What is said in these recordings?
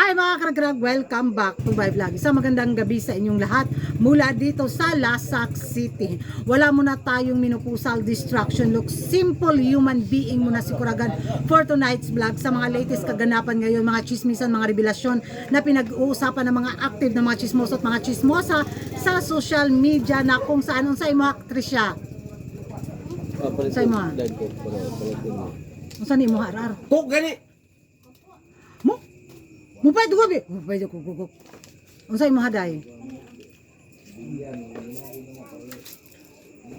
Hi mga karagdag, welcome back to my vlog. Isang magandang gabi sa inyong lahat mula dito sa Lasak City. Wala muna tayong minupusal distraction. Look, simple human being muna si Kuragan for tonight's vlog sa mga latest kaganapan ngayon, mga chismisan, mga revelasyon na pinag-uusapan ng mga active na mga chismoso at mga chismosa sa social media na kung saan unsay mo aktrisya. Unsay mo? Unsay ni mo harar? Kok gani. Mupay dugo be. Mupay dugo. Unsay mo haday?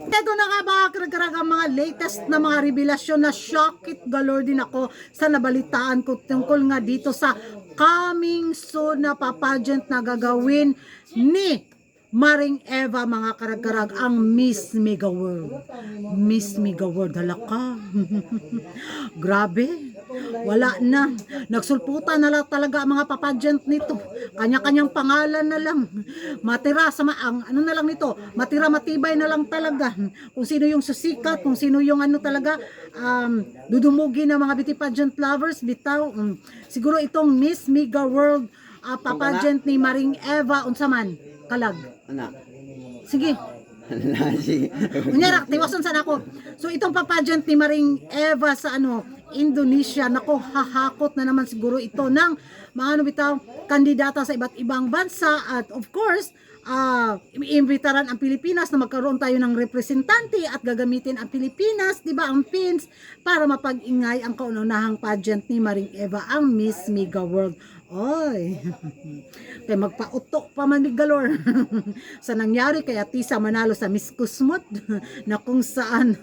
Ito na nga ba karag ang mga latest na mga revelasyon na shocked galore din ako sa nabalitaan ko tungkol nga dito sa coming soon na papageant na gagawin ni Maring Eva, mga karag-karag, ang Miss Mega World. Miss Mega World, hala ka. Grabe. Wala na. Nagsulputan na lang talaga ang mga papageant nito. Kanya-kanyang pangalan na lang. Matira sa ang ano na lang nito. Matira matibay na lang talaga. Kung sino yung susikat, kung sino yung ano talaga dudumugi na mga beauty pageant lovers, bitaw. Siguro itong Miss Mega World papageant ni Maring Eva unsaman kalag. Anak. Sige. Sige. Unyara, tiwasan sana ako. So itong papageant ni Maring Eva sa Indonesia, nako, hahakot na naman siguro ito ng mga bitaw, kandidata sa iba't ibang bansa at of course, iimbitaran ang Pilipinas na magkaroon tayo ng representante at gagamitin ang Pilipinas, di ba, ang pins para mapag-ingay ang kauna-unahang pageant ni Maring Eva, ang Miss Mega World. Oy, kaya magpautok pa man galore sa nangyari kaya Tisa manalo sa Miss Kusmot na kung saan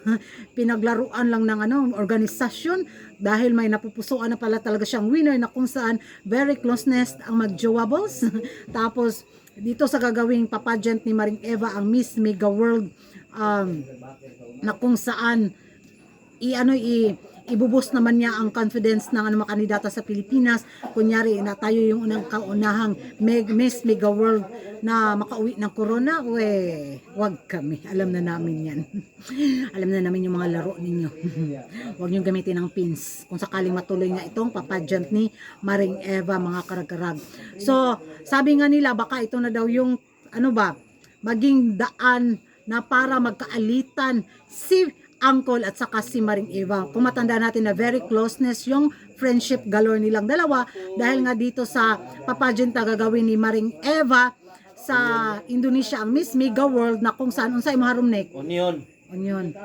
pinaglaruan lang ng organisasyon dahil may napupusuan na pala talaga siyang winner na kung saan very closeness ang mag-jowables. Tapos dito sa gagawing papageant ni Maring Eva, ang Miss Mega World, na kung saan ibubus naman niya ang confidence ng mga kandidata sa Pilipinas. Kunyari na tayo yung unang kaunahang Miss Mega World na makauwi ng corona, wag kami. Alam na namin yan. Alam na namin yung mga laro ninyo. Wag niyong gamitin ng pins kung sakaling matuloy na itong papageant ni Maring Eva, mga karag-karag. So, sabi nga nila, baka ito na daw yung maging daan na para magkaalitan si Uncle at saka si Maring Eva. Kung matanda natin na very closeness yung friendship galore nilang dalawa dahil nga dito sa papageant na gagawin ni Maring Eva sa Indonesia, ang Miss Mega World, na kung saan unsay maharom nek Onion.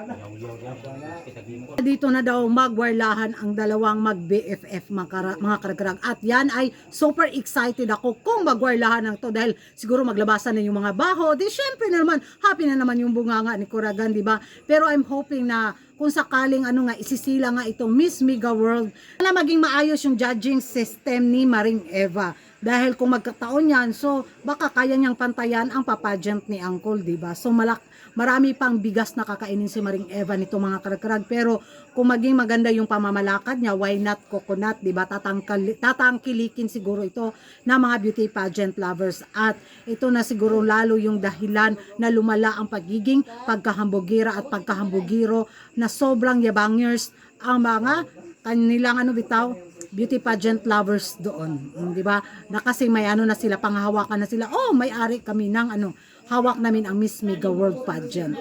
Dito na daw magwarlahan ang dalawang mag-BFF, mga karagkarag. At yan ay super excited ako kung magwarlahan ng to dahil siguro maglabasan na yung mga baho. Di syempre na naman, happy na naman yung bunganga ni Kuragan, di ba? Pero I'm hoping na kung sakaling isisila nga itong Miss Mega World, na maging maayos yung judging system ni Maring Eva. Dahil kung magkataon yan, so baka kaya niyang pantayan ang papageant ni Uncle, di ba? So marami pang bigas na kakainin si Maring Eva nito, mga karag-karag. Pero kung maging maganda yung pamamalakad niya, why not coconut, di ba? Tatangkilikin siguro ito na mga beauty pageant lovers. At ito na siguro lalo yung dahilan na lumala ang pagiging pagkahambugira at pagkahambugiro na sobrang yabangers ang mga kanilang beauty pageant lovers doon, di ba? Na kasi may na sila, panghahawakan na sila. Oh, may-ari kami ng hawak namin ang Miss Mega World pageant.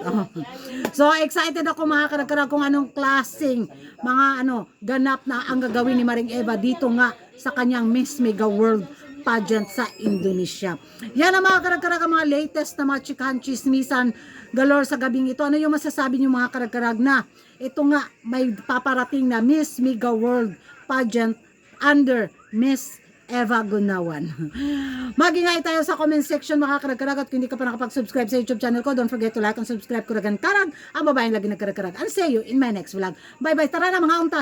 So excited ako, mga karag-karag, kung anong klaseng mga ganap na ang gagawin ni Maring Eva dito nga sa kanyang Miss Mega World pageant sa Indonesia. Yan ang mga karag-karag, mga latest na mga chikahan, chismisan galore sa gabing ito. Ano yung masasabi niyo, mga karag-karag, na ito nga may paparating na Miss Mega World pageant under Miss Eva Gunawan. Mag-ingay tayo sa comment section, mga karag-karag, at kung hindi ka pa nakapag-subscribe sa YouTube channel ko, don't forget to like and subscribe. Kuragan Karag, ang babaeng lagi nagkarag-karag. And see you in my next vlog. Bye-bye. Tara na, mga unta.